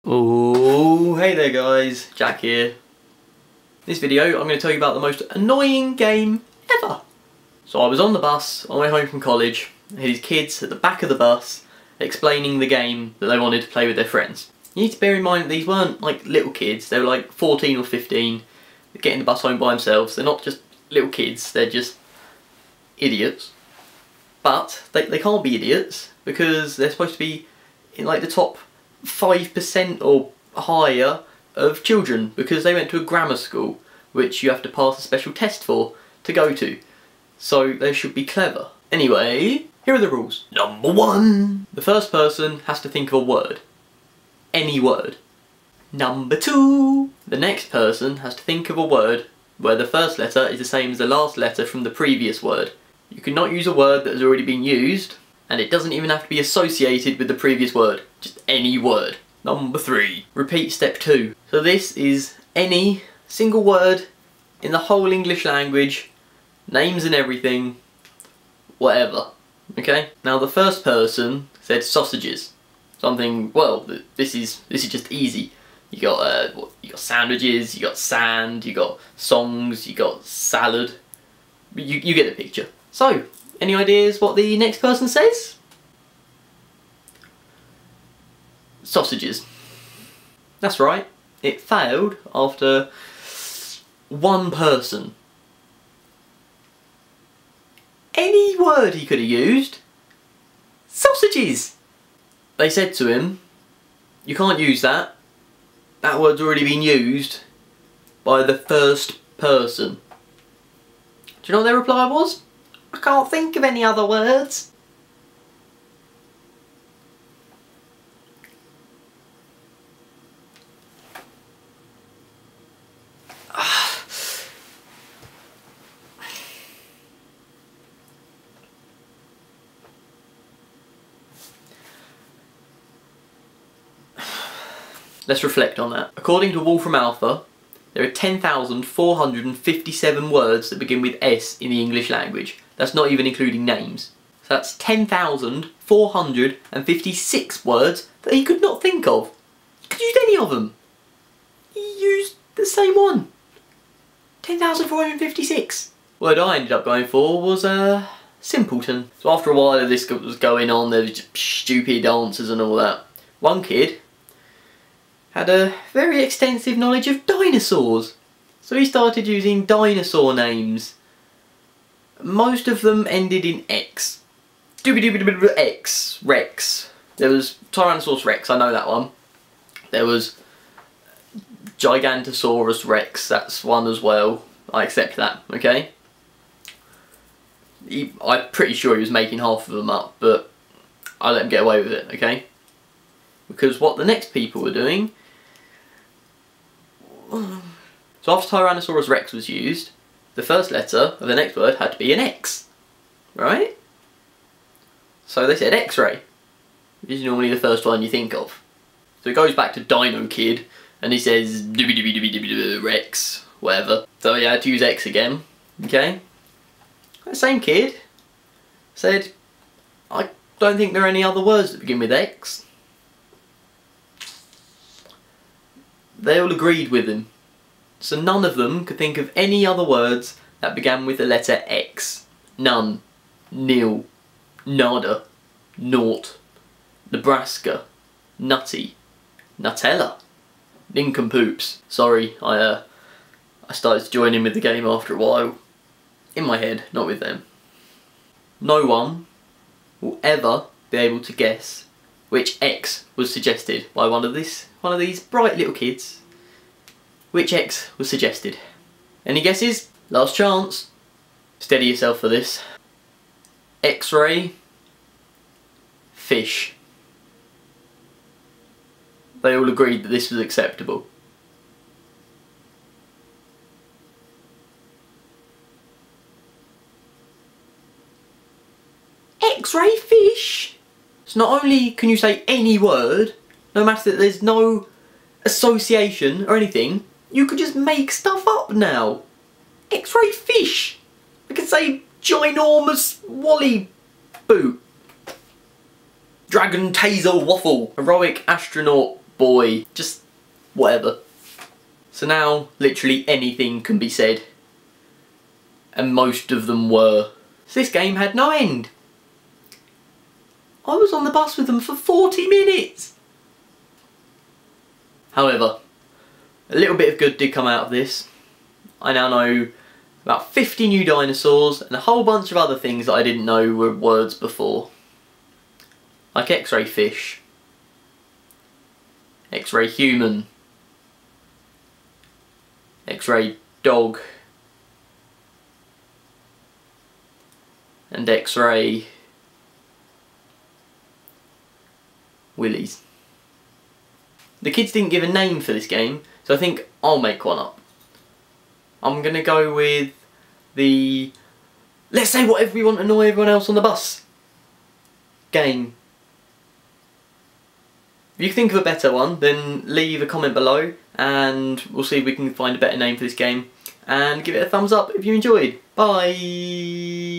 Oh, hey there guys, Jack here. In this video I'm going to tell you about the most annoying game ever. So I was on the bus on my way home from college, and had these kids at the back of the bus explaining the game that they wanted to play with their friends. You need to bear in mind that these weren't like little kids, they were like 14 or 15, getting the bus home by themselves. They're not just little kids, they're just idiots. But they can't be idiots because they're supposed to be in like the top 5% or higher of children, because they went to a grammar school which you have to pass a special test for to go to, so they should be clever. Anyway, here are the rules. Number 1, the first person has to think of a word, any word. Number 2, the next person has to think of a word where the first letter is the same as the last letter from the previous word. You cannot use a word that has already been used, and it doesn't even have to be associated with the previous word, just any word. Number 3, repeat step 2. So this is any single word in the whole English language, names and everything, whatever. Okay? Now the first person said sausages. Something, well, this is just easy. You got you got sandwiches, you got sand, you got songs, you got salad. You get the picture. So, any ideas what the next person says? Sausages. That's right, it failed after one person. Any word he could have used. Sausages! They said to him, you can't use that. That word's already been used by the first person. Do you know what their reply was? I can't think of any other words. Let's reflect on that. According to Wolfram Alpha, there are 10,457 words that begin with S in the English language. That's not even including names. So that's 10,456 words that he could not think of. He could use any of them. He used the same one. 10,456. Word I ended up going for was simpleton. So after a while this was going on, there was just stupid answers and all that. One kid had a very extensive knowledge of dinosaurs, so he started using dinosaur names. Most of them ended in X. X, Rex. There was Tyrannosaurus Rex, I know that one. There was Gigantosaurus Rex, that's one as well. I accept that, okay? I'm pretty sure he was making half of them up, but I let him get away with it, okay? Because what the next people were doing... So after Tyrannosaurus Rex was used, the first letter of the next word had to be an X, right? So they said X-ray, which is normally the first one you think of. So it goes back to Dino Kid, and he says Rex, whatever. So he had to use X again, okay? That same kid said, I don't think there are any other words that begin with X. They all agreed with him. So none of them could think of any other words that began with the letter X. None. Nil. Nada. Naught. Nebraska. Nutty. Nutella. Nincompoops. Sorry, I started to join in with the game after a while. In my head, not with them. No one will ever be able to guess which X was suggested by one of these bright little kids. Which X was suggested? Any guesses? Last chance. Steady yourself for this. X-ray. Fish. They all agreed that this was acceptable. X-ray fish! So not only can you say any word, no matter that there's no association or anything, you could just make stuff up now. X-ray fish. I could say ginormous wally boot. Dragon taser waffle. Heroic astronaut boy, just whatever. So now literally anything can be said, and most of them were. So this game had no end. I was on the bus with them for 40 minutes. However, a little bit of good did come out of this. I now know about 50 new dinosaurs and a whole bunch of other things that I didn't know were words before. Like X-ray fish, X-ray human, X-ray dog, and X-ray willies. The kids didn't give a name for this game, so I think I'll make one up. I'm going to go with the let's say whatever we want to annoy everyone else on the bus game. If you think of a better one, then leave a comment below and we'll see if we can find a better name for this game. And give it a thumbs up if you enjoyed. Bye!